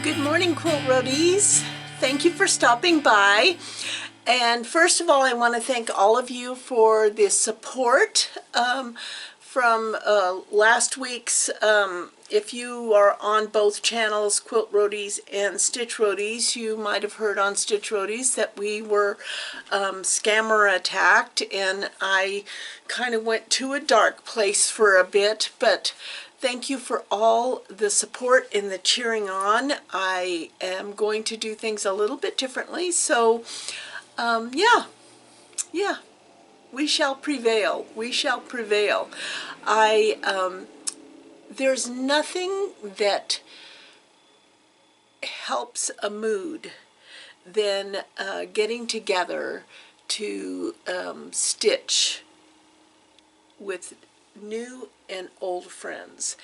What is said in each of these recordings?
Good morning, Quilt Roadies. Thank you for stopping by. And first of all, I want to thank all of you for the support from last week's. If you are on both channels, Quilt Roadies and Stitch Roadies, you might have heard on Stitch Roadies that we were scammer attacked, and I kind of went to a dark place for a bit, but thank you for all the support and the cheering on. I am going to do things a little bit differently, so yeah, we shall prevail. We shall prevail. There's nothing that helps a mood than getting together to stitch with new and old friends.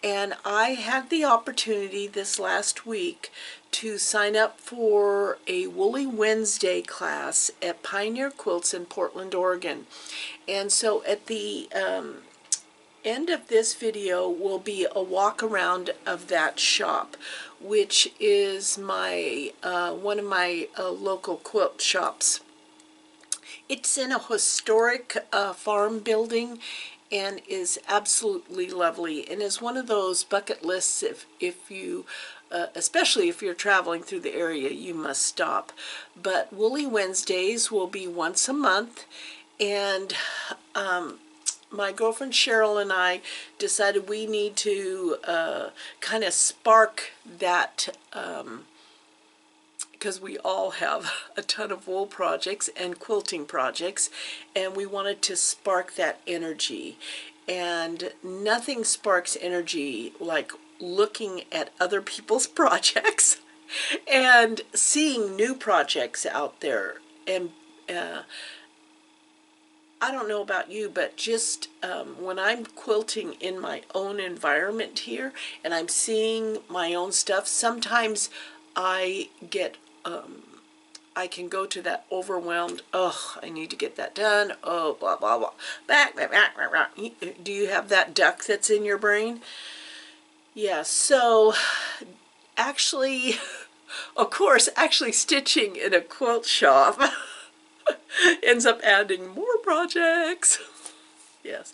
And I had the opportunity this last week to sign up for a Woolie Wednesday class at Pioneer Quilts in Portland, Oregon. And so at the end of this video will be a walk around of that shop, which is my one of my local quilt shops. It's in a historic farm building and is absolutely lovely, and is one of those bucket lists if you especially if you're traveling through the area, you must stop. But Woolie Wednesdays will be once a month, and my girlfriend Cheryl and I decided we need to kind of spark that, because we all have a ton of wool projects and quilting projects, and we wanted to spark that energy. And nothing sparks energy like looking at other people's projects and seeing new projects out there. And I don't know about you, but just when I'm quilting in my own environment here and I'm seeing my own stuff, sometimes I get I can go to that overwhelmed, oh, I need to get that done, oh, blah, blah, blah. Back. Do you have that duck that's in your brain? Yeah, so actually, of course, actually stitching in a quilt shop ends up adding more projects. Yes,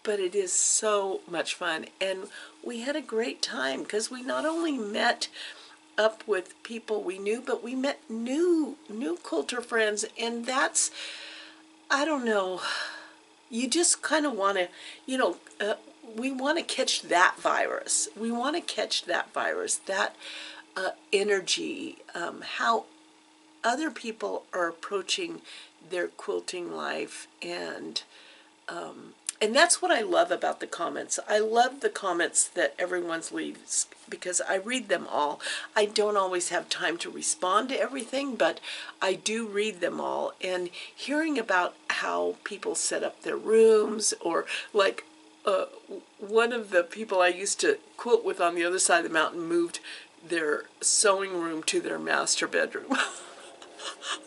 but it is so much fun, and we had a great time because we not only met up with people we knew, but we met new quilter friends, and that's, I don't know, you just kind of want to, you know, we want to catch that virus. We want to catch that virus, that energy, how other people are approaching their quilting life, and that's what I love about the comments. I love the comments that everyone leaves because I read them all. I don't always have time to respond to everything, but I do read them all. And hearing about how people set up their rooms, or like one of the people I used to quilt with on the other side of the mountain moved their sewing room to their master bedroom.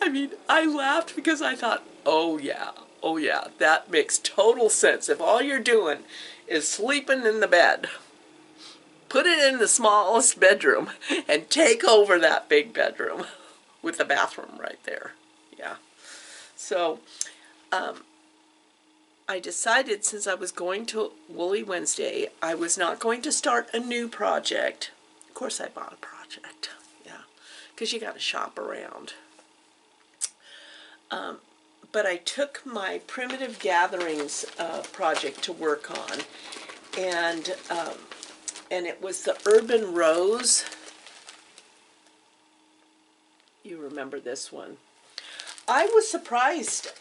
I mean, I laughed because I thought, oh yeah, that makes total sense. If all you're doing is sleeping in the bed, put it in the smallest bedroom and take over that big bedroom with the bathroom right there. Yeah. So I decided, since I was going to Woolie Wednesday, I was not going to start a new project. Of course I bought a project, yeah, because you got to shop around. But I took my Primitive Gatherings project to work on, and it was the Urban Rose. You remember this one. I was surprised,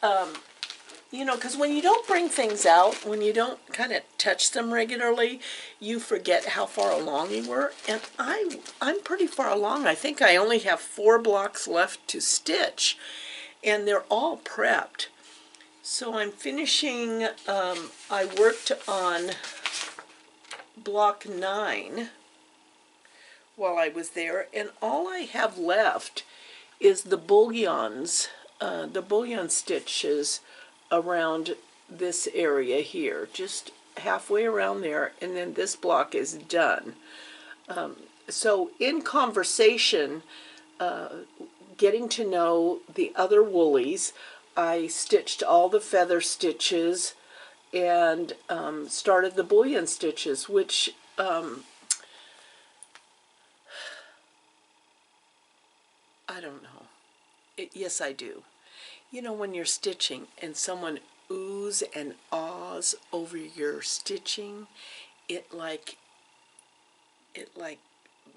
you know, because when you don't bring things out, when you don't kind of touch them regularly, you forget how far along you were. And I'm pretty far along. I think I only have 4 blocks left to stitch, and they're all prepped. So I'm finishing, I worked on block 9 while I was there, and all I have left is the bullion stitches around this area here, just halfway around there, and then this block is done. so in conversation, getting to know the other woolies, I stitched all the feather stitches and started the bullion stitches, which I don't know. Yes, I do. You know, when you're stitching and someone oohs and ahs over your stitching, it like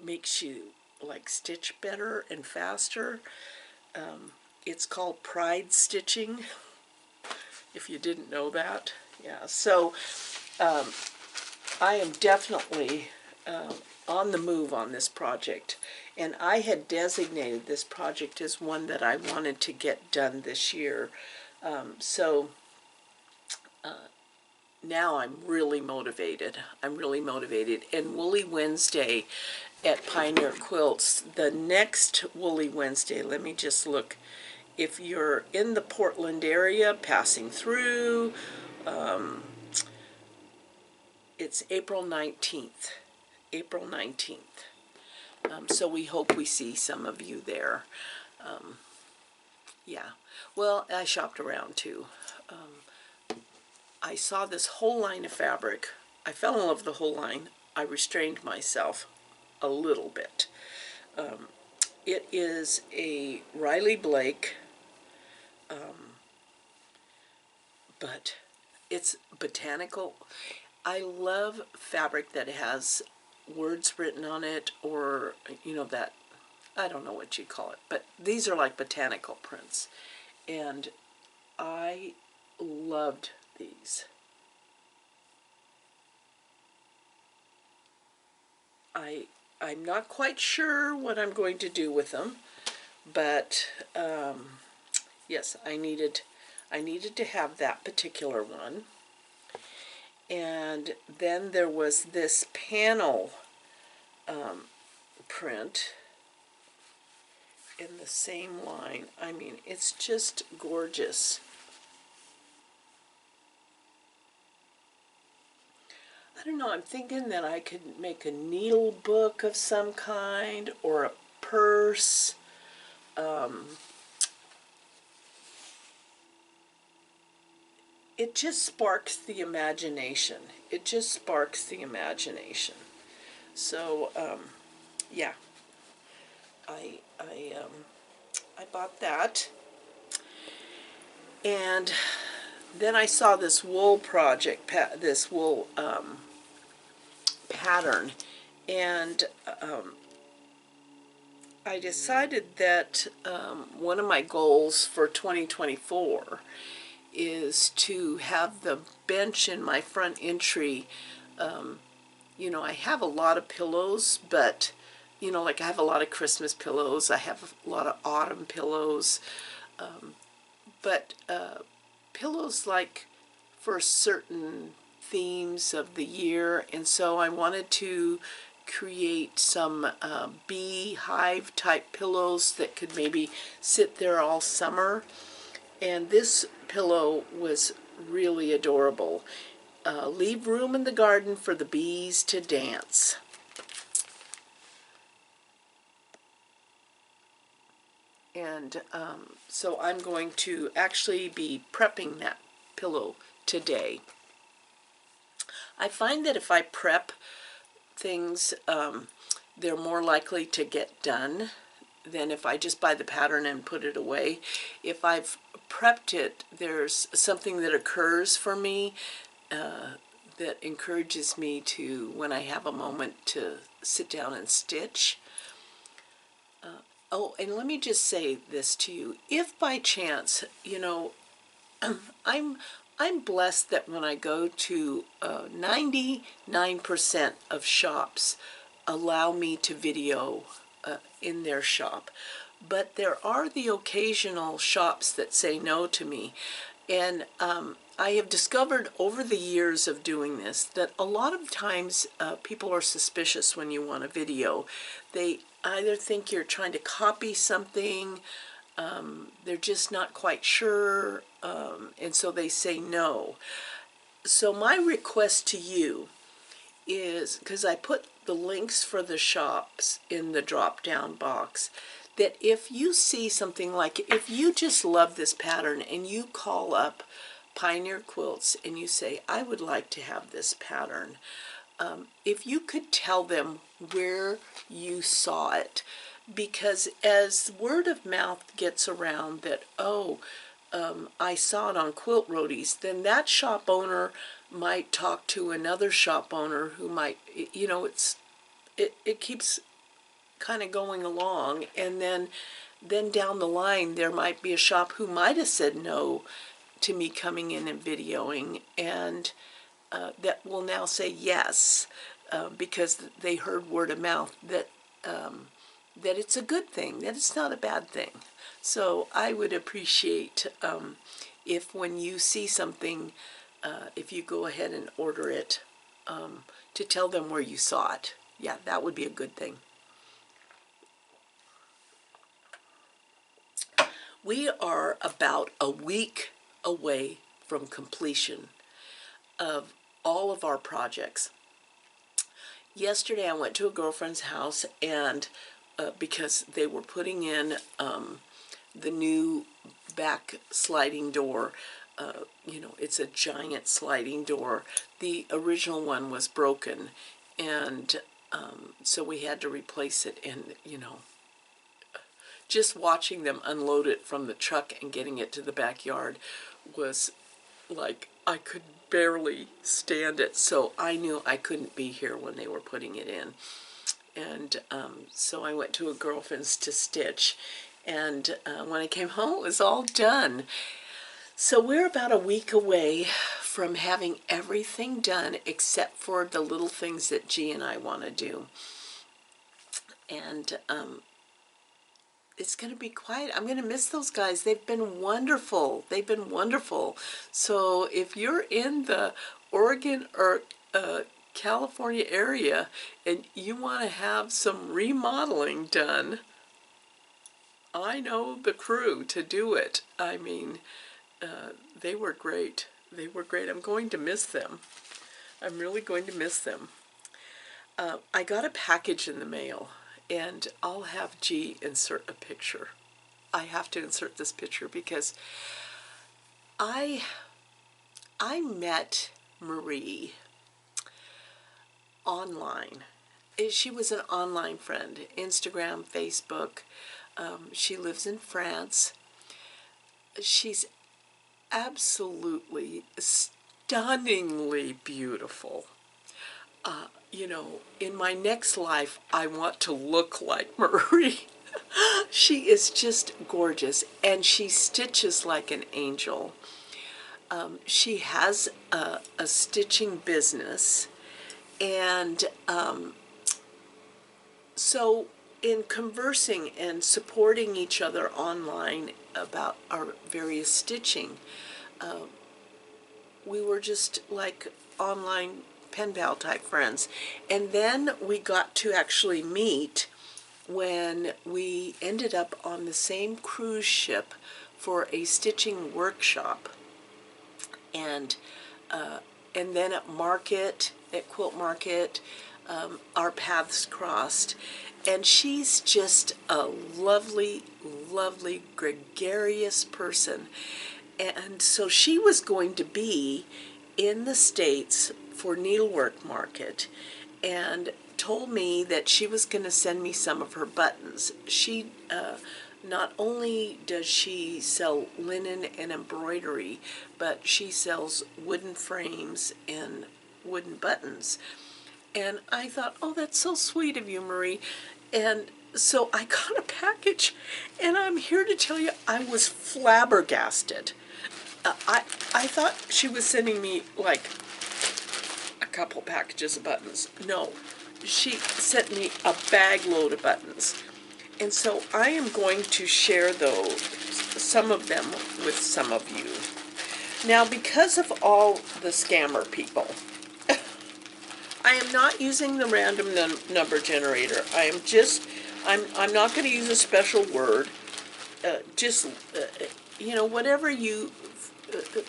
makes you like stitch better and faster. It's called pride stitching, if you didn't know that. Yeah, so I am definitely on the move on this project, and I had designated this project as one that I wanted to get done this year. So now I'm really motivated. I'm really motivated. And Woolly Wednesday at Pioneer Quilts, the next Woolly Wednesday, let me just look. If you're in the Portland area, passing through, it's April 19th. April 19th. So we hope we see some of you there. Yeah. Well, I shopped around too. I saw this whole line of fabric. I fell in love with the whole line. I restrained myself a little bit. It is a Riley Blake, but it's botanical. I love fabric that has words written on it, or, you know, that, I don't know what you call it, but these are like botanical prints. And I loved these. I'm not quite sure what I'm going to do with them, but yes, I needed to have that particular one. And then there was this panel print in the same line. I mean, it's just gorgeous. I don't know, I'm thinking that I could make a needle book of some kind, or a purse. It just sparks the imagination. It just sparks the imagination. So, yeah, I bought that. And then I saw this wool project, this wool pattern, and I decided that one of my goals for 2024 is to have the bench in my front entry. You know, I have a lot of pillows, but, you know, like I have a lot of Christmas pillows, I have a lot of autumn pillows, but pillows like for certain themes of the year, and so I wanted to create some beehive type pillows that could maybe sit there all summer. And this pillow was really adorable. Leave room in the garden for the bees to dance. And so I'm going to actually be prepping that pillow today. I find that if I prep things, they're more likely to get done than if I just buy the pattern and put it away. If I've prepped it, there's something that occurs for me that encourages me to, when I have a moment, to sit down and stitch. Oh, and let me just say this to you. If by chance, you know, I'm blessed that when I go to 99% of shops allow me to video in their shop. But there are the occasional shops that say no to me. And I have discovered over the years of doing this that a lot of times people are suspicious when you want a video. They either think you're trying to copy something, they're just not quite sure, and so they say no. So my request to you is, because I put the links for the shops in the drop-down box, that if you see something like, if you just love this pattern and you call up Pioneer Quilts and you say, I would like to have this pattern, if you could tell them where you saw it, because as word of mouth gets around that, oh, I saw it on Quilt Roadies, then that shop owner might talk to another shop owner who might, you know, it keeps kind of going along, and then down the line there might be a shop who might have said no to me coming in and videoing, and that will now say yes, because they heard word of mouth that that it's a good thing, that it's not a bad thing. So I would appreciate if when you see something, if you go ahead and order it, to tell them where you saw it. Yeah, that would be a good thing. We are about a week away from completion of all of our projects. Yesterday I went to a girlfriend's house, and because they were putting in the new back sliding door. You know, it's a giant sliding door. The original one was broken, and so we had to replace it. And, you know, just watching them unload it from the truck and getting it to the backyard was like, I could barely stand it. So I knew I couldn't be here when they were putting it in. And so I went to a girlfriend's to stitch, and when I came home it was all done. So we're about a week away from having everything done except for the little things that G and I want to do. And it's going to be quiet. I'm going to miss those guys. They've been wonderful. They've been wonderful. So if you're in the Oregon or California area and you want to have some remodeling done, I know the crew to do it. I mean, they were great. They were great. I'm going to miss them. I'm really going to miss them. I got a package in the mail, and I'll have G insert a picture. I have to insert this picture because I met Marie online. She was an online friend, Instagram, Facebook. She lives in France. She's absolutely stunningly beautiful. You know, in my next life, I want to look like Marie. She is just gorgeous, and she stitches like an angel. She has a stitching business, and so in conversing and supporting each other online about our various stitching, we were just like online pen pal type friends. And then we got to actually meet when we ended up on the same cruise ship for a stitching workshop. And then at Quilt Market, our paths crossed. And she's just a lovely, lovely, gregarious person. And so she was going to be in the States for Needlework Market, and told me that she was going to send me some of her buttons. She not only does she sell linen and embroidery, but she sells wooden frames and wooden buttons. And I thought, oh, that's so sweet of you, Marie. And so I got a package, and I'm here to tell you I was flabbergasted. I thought she was sending me like a couple packages of buttons. No, she sent me a bag load of buttons. And so I am going to share those, some of them, with some of you. Now, because of all the scammer people, I am not using the random number generator. I'm not going to use a special word. You know, whatever you,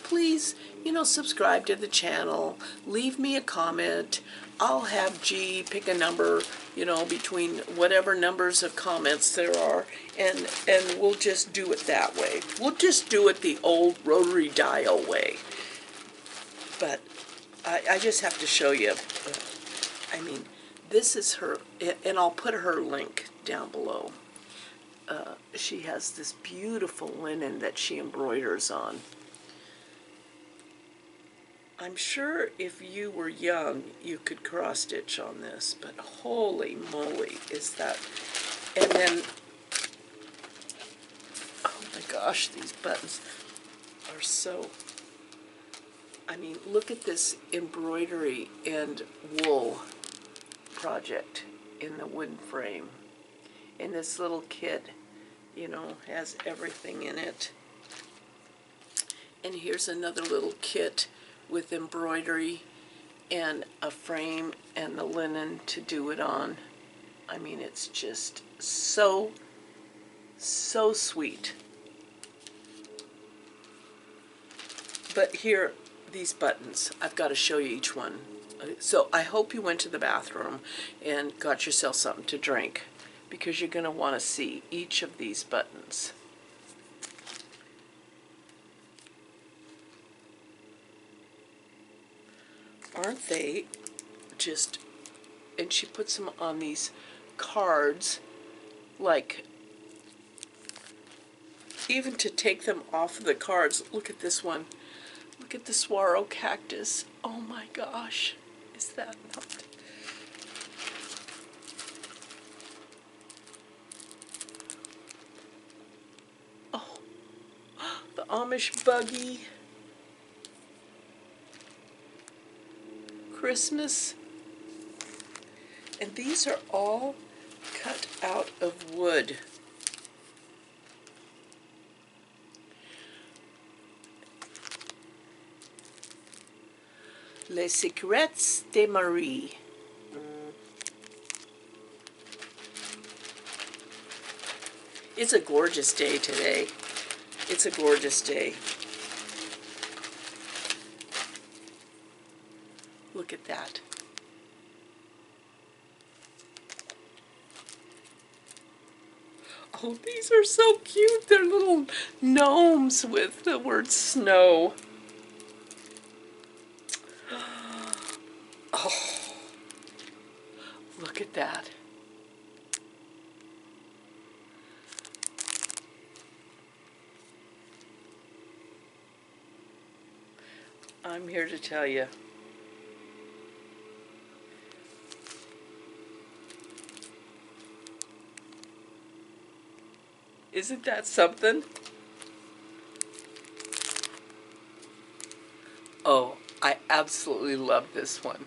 please you know, subscribe to the channel, leave me a comment. I'll have G pick a number, you know, between whatever numbers of comments there are, and we'll just do it that way. We'll just do it the old rotary dial way. But I just have to show you. I mean, this is her, and I'll put her link down below. She has this beautiful linen that she embroiders on. I'm sure if you were young, you could cross stitch on this, but holy moly, is that. And then, oh my gosh, these buttons are so, I mean, look at this embroidery and wool project in the wooden frame. And this little kit, you know, has everything in it. And here's another little kit with embroidery and a frame and the linen to do it on. I mean, it's just so sweet. But here, these buttons, I've got to show you each one. So I hope you went to the bathroom and got yourself something to drink, because you're going to want to see each of these buttons. Aren't they just, and she puts them on these cards, like, even to take them off of the cards. Look at this one. Look at the saguaro cactus. Oh my gosh, is that not? Oh, the Amish buggy. Christmas. And these are all cut out of wood. Les Secrets de Marie. It's a gorgeous day today. It's a gorgeous day. Look at that. Oh, these are so cute. They're little gnomes with the word snow. Oh, look at that. I'm here to tell you. Isn't that something? Oh, I absolutely love this one.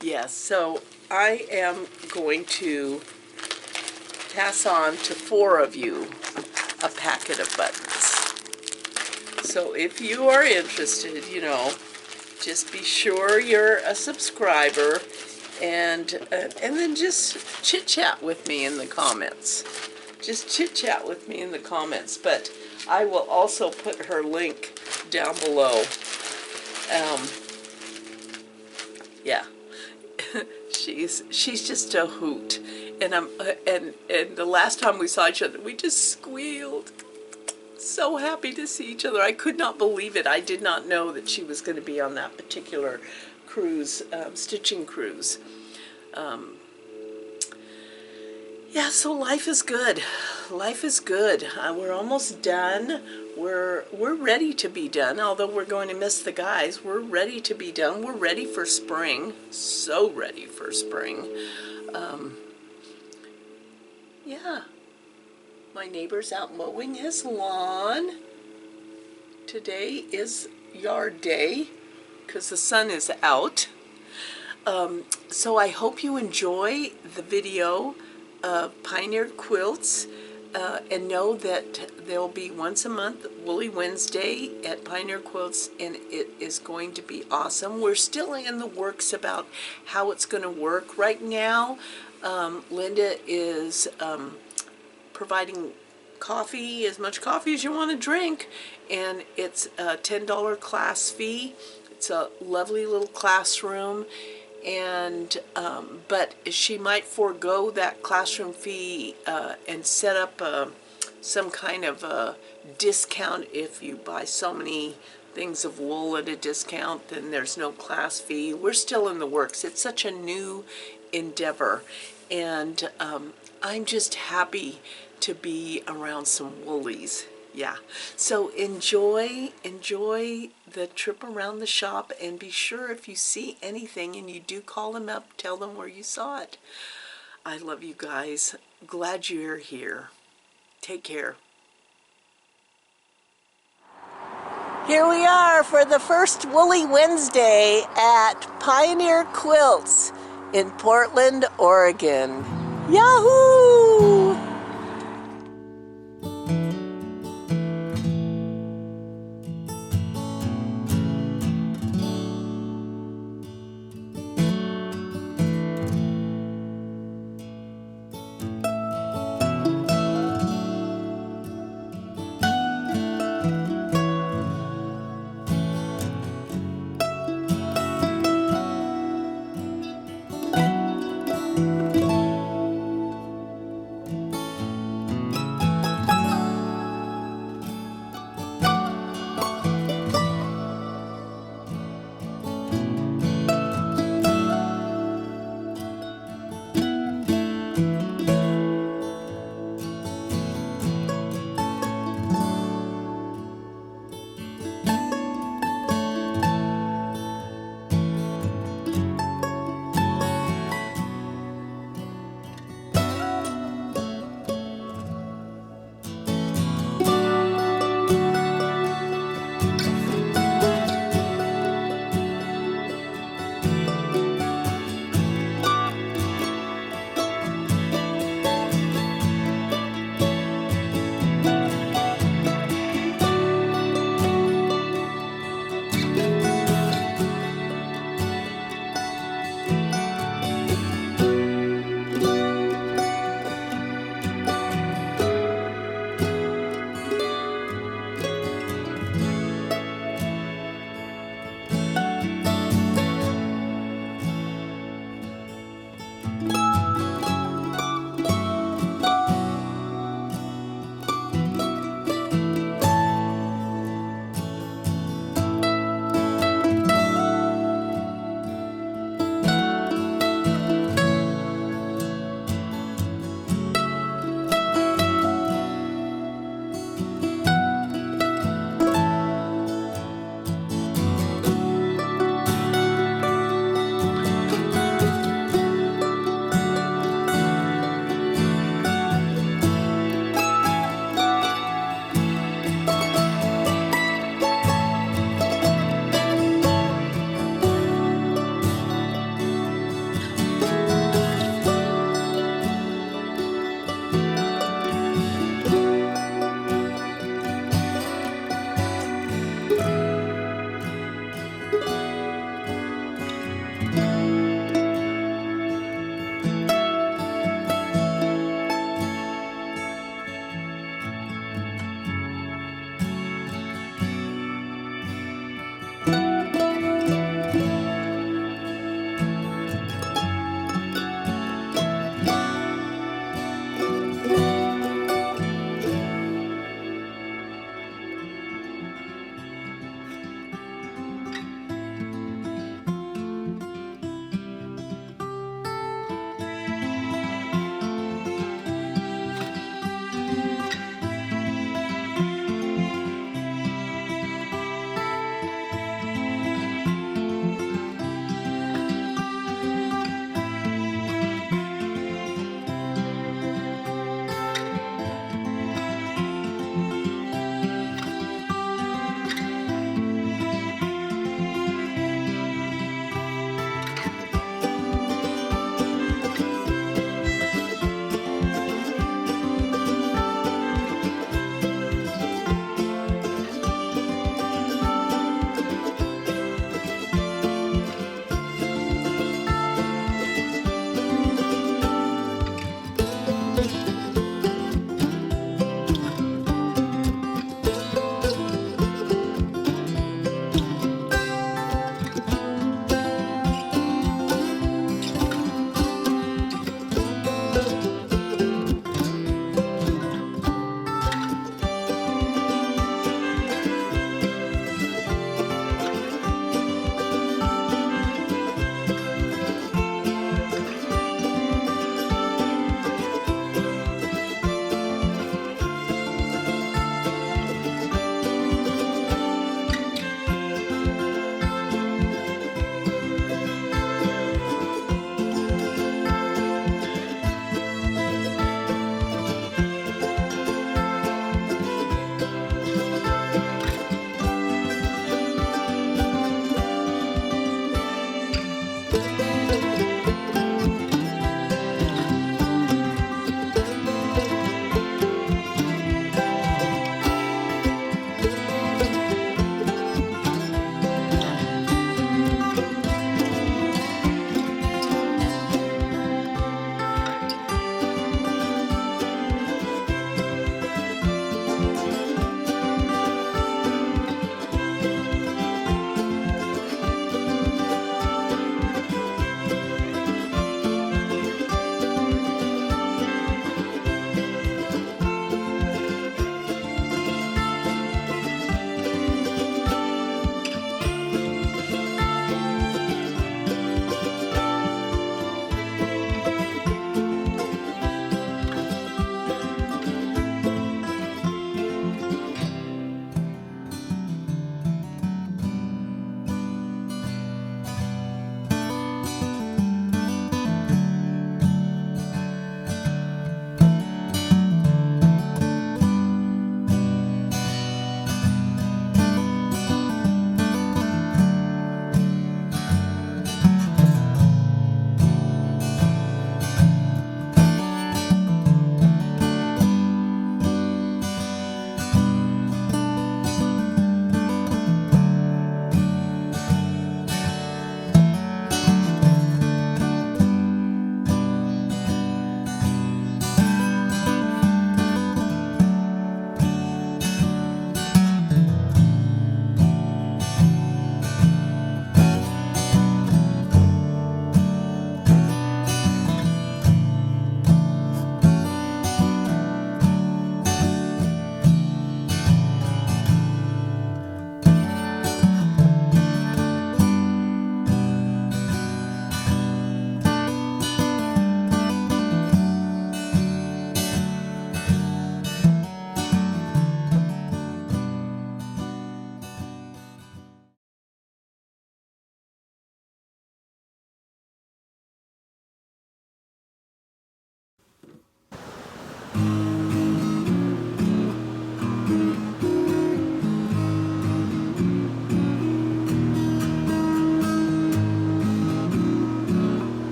Yes, so I am going to pass on to 4 of you a packet of buttons. So if you are interested, you know, just be sure you're a subscriber, and then just chit-chat with me in the comments. Just chit-chat with me in the comments. But I will also put her link down below. Yeah, she's just a hoot, and and the last time we saw each other, we just squealed. So happy to see each other. I could not believe it. I did not know that she was going to be on that particular cruise, stitching cruise. Yeah, so life is good. Life is good. We're almost done. We're ready to be done, although we're going to miss the guys. We're ready to be done. We're ready for spring. So ready for spring. Yeah. My neighbor's out mowing his lawn. Today is yard day because the sun is out. So I hope you enjoy the video of Pioneer Quilts, and know that there'll be once a month Woolly Wednesday at Pioneer Quilts, and it is going to be awesome. We're still in the works about how it's going to work right now. Linda is providing coffee, as much coffee as you want to drink, and it's a $10 class fee. It's a lovely little classroom, and but she might forego that classroom fee and set up some kind of a discount. If you buy so many things of wool at a discount, then there's no class fee. We're still in the works. It's such a new endeavor, and I'm just happy to be around some woolies. Yeah, so enjoy the trip around the shop, and be sure if you see anything and you do call them up, tell them where you saw it. I love you guys. Glad you're here. Take care. Here we are for the first Woolly Wednesday at Pioneer Quilts in Portland, Oregon. Yahoo!